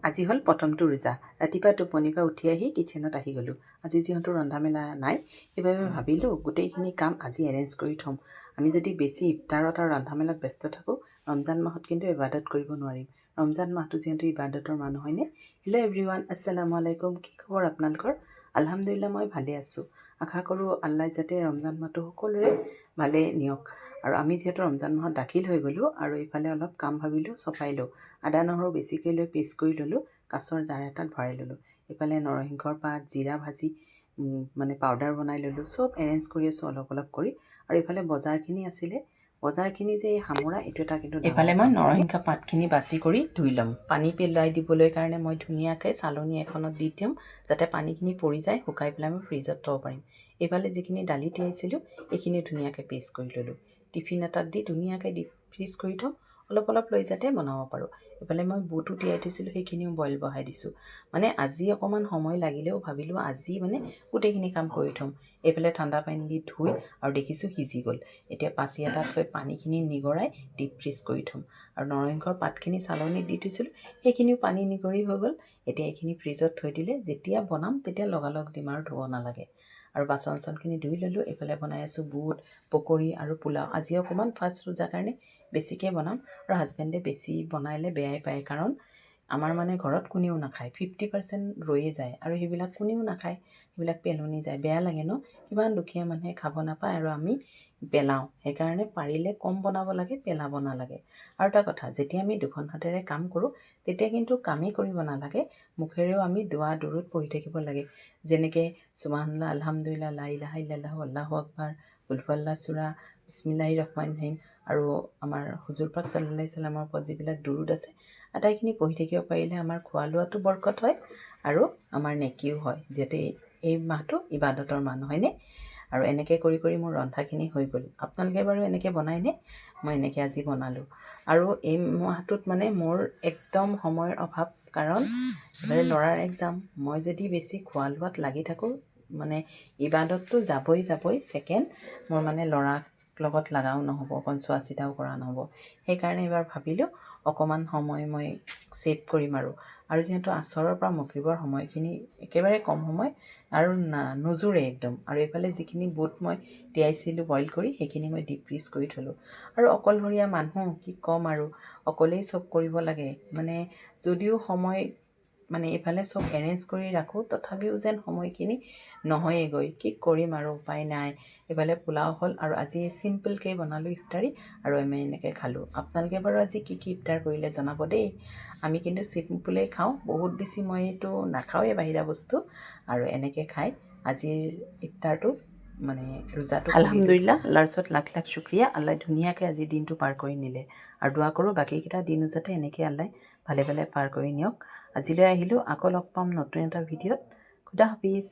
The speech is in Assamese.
আজি হ'ল প্ৰথমটো ৰোজা। ৰাতিপুৱা টোপনিৰ পৰা উঠি আহি কিচেনত আহি গ'লোঁ। আজি যিহেতু ৰন্ধা মেলা নাই, সেইবাবে ভাবিলোঁ গোটেইখিনি কাম আজি এৰেঞ্জ কৰি থ'ম। আমি যদি বেছি ইফতাৰত আৰু ৰন্ধা মেলাত ব্যস্ত থাকোঁ, ৰমজান মাহত কিন্তু ইবাদত কৰিব নোৱাৰিম। ৰমজান মাহটো যিহেতু ইবাদতৰ মাহ হয়নে? হেল্ল' এভৰিৱান, আসসালামু আলাইকুম। কি খবৰ আপোনালোকৰ? আলহামদুলিল্লাহ, মই ভালে আছোঁ। আশা কৰোঁ আল্লাহ যাতে ৰমজান মাহটো সকলোৰে ভালে নিয়ক। আৰু আমি যিহেতু ৰমজান মাহত দাখিল হৈ গ'লোঁ আৰু এইফালে অলপ কাম ভাবিলোঁ চপাই লওঁ। আদা নহৰু বেছিকৈ লৈ পেষ্ট কৰি ল'লোঁ, কাছৰ জাৰ এটাত ভৰাই ল'লোঁ। এইফালে নৰসিংহৰ পাত, জিৰা ভাজি মানে পাউডাৰ বনাই ল'লোঁ। চব এৰেঞ্জ কৰি আছোঁ অলপ অলপ কৰি। আৰু এইফালে বজাৰখিনি আছিলে, বজাৰখিনি যে এই সামৰা এইটো এটা কিন্তু এইফালে মই নৰসিংহ পাতখিনি বাছি কৰি ধুই ল'ম। পানী পেলাই দিবলৈ কাৰণে মই ধুনীয়াকৈ চালনী এখনত দি দিম, যাতে পানীখিনি পৰি যায়, শুকাই পেলাই মই ফ্ৰিজত থ'ব পাৰিম। এইফালে যিখিনি দালি তিয়াইছিলোঁ এইখিনি ধুনীয়াকৈ পেষ্ট কৰি ল'লোঁ। টিফিন এটাত দি ধুনীয়াকৈ ডিপ ফ্ৰিজ কৰি থ'ম, অলপ অলপ লৈ যাতে বনাব পাৰোঁ। এইফালে মই বুটো তিয়াই থৈছিলোঁ, সেইখিনিও বইল বহাই দিছোঁ। মানে আজি অকণমান সময় লাগিলেও ভাবিলোঁ আজি মানে গোটেইখিনি কাম কৰি থ'ম। এইফালে ঠাণ্ডা পানী দি ধুই আৰু দেখিছোঁ সিজি গ'ল। এতিয়া পাচি এটাত থৈ পানীখিনি নিগৰাই ডিপ ফ্ৰিজ কৰি থ'ম। আৰু নৰসিংহৰ পাতখিনি চালনীত দি থৈছিলোঁ, সেইখিনিও পানী নিগৰি হৈ গ'ল। এতিয়া এইখিনি ফ্ৰিজত থৈ দিলে যেতিয়া বনাম তেতিয়া লগালগ দিম আৰু ধুব নালাগে। আৰু বাচন চাচনখিনি ধুই ল'লোঁ। এইফালে বনাই আছোঁ বুট, পকৰি আৰু পোলাও। আজি অকণমান ফাৰ্ষ্ট ৰোজাৰ কাৰণে বেছিকৈ বনাম। আৰু হাজবেণ্ডে বেছি বনালে বেয়াই পায়, কাৰণ আমাৰ মানে ঘৰত কোনেও নাখায়। 50% ৰৈয়ে যায় আৰু সেইবিলাক কোনেও নাখায়, সেইবিলাক পেলনি যায়। বেয়া লাগে ন, কিমান দুখীয়া মানুহে খাব নাপায় আৰু আমি পেলাওঁ। সেইকাৰণে পাৰিলে কম বনাব লাগে, পেলাব নালাগে। আৰু এটা কথা, যেতিয়া আমি দুখন হাতেৰে কাম কৰোঁ তেতিয়া কিন্তু কামেই কৰিব নালাগে, মুখেৰেও আমি দুৱা দুৰুদ পঢ়ি থাকিব লাগে। যেনেকৈ সুবহানাল্লাহ, আলহামদুলিল্লাহ, লা ইলাহা ইল্লাল্লাহ, আল্লাহু আকবাৰ, কুল হুৱাল্লাহ সূৰা, বিসমিল্লাহিৰ ৰহমানিৰ ৰহিম আৰু আমাৰ হুজুৰ পাক সাল্লাল্লাহু আলাইহি ওয়াসাল্লামৰ ওপৰত যিবিলাক দুৰুদ আছে আটাইখিনি পঢ়ি থাকিব পাৰিলে আমাৰ খোৱা লোৱাটো বৰকত হয় আৰু আমাৰ নেকিও হয়, যিহেতু এই মাহটো ইবাদতৰ মাহ হয়নে? আৰু এনেকৈ কৰি কৰি মোৰ ৰন্ধাখিনি হৈ গ'ল। আপোনালোকে বাৰু এনেকৈ বনায়নে? মই এনেকৈ আজি বনালোঁ। আৰু এই মাহটোত মানে মোৰ একদম সময়ৰ অভাৱ, কাৰণ ল'ৰাৰ এক্সাম। মই যদি বেছি খোৱা লোৱাত লাগি থাকোঁ মানে ইবাদতটো যাবই, ছেকেণ্ড মোৰ মানে ল'ৰাক লগত লগাও নহ'ব, অকণ চোৱা চিতাও কৰা নহ'ব। সেইকাৰণে এইবাৰ ভাবিলোঁ অকণমান সময় মই ছেভ কৰিম আৰু যিহেতু আচৰৰ পৰা মগৰিবৰ সময়খিনি একেবাৰে কম সময় আৰু নোজোৰে একদম। আৰু এইফালে যিখিনি বুট মই তিয়াইছিলোঁ বইল কৰি, সেইখিনি মই ডিপ ফ্ৰিজ কৰি থ'লোঁ। আৰু অকলশৰীয়া মানুহ কি ক'ম আৰু, অকলেই চব কৰিব লাগে। মানে যদিও সময় মানে এইফালে চব এৰেঞ্জ কৰি ৰাখোঁ, তথাপিও যেন সময়খিনি নহয়েগৈ। কি কৰিম আৰু উপায় নাই। এইফালে পোলাও হ'ল আৰু আজি চিম্পলকৈ বনালোঁ ইফতাৰী, আৰু আমি এনেকৈ খালোঁ। আপোনালোকে বাৰু আজি কি কি ইফতাৰ কৰিলে জনাব দেই। আমি কিন্তু চিম্পলেই খাওঁ, বহুত বেছি মইতো নাখাওঁৱেই বাহিৰা বস্তু। আৰু এনেকৈ খাই আজিৰ ইফতাৰটো মানে ৰোজাটো আলহামদুলিল্লাহ, আল্লাহৰ ওচৰত লাখ লাখ শুক্ৰিয়া। আল্লাহ ধুনীয়াকৈ আজিৰ দিনটো পাৰ কৰি নিলে, আৰু দোৱা কৰোঁ বাকীকেইটা দিনো যাতে এনেকৈ আল্লাহ ভালে ভালে পাৰ কৰি নিয়ক। আজিলৈ আহিলোঁ, আকৌ লগ পাম নতুন এটা ভিডিঅ'ত। খুদা হাফিজ।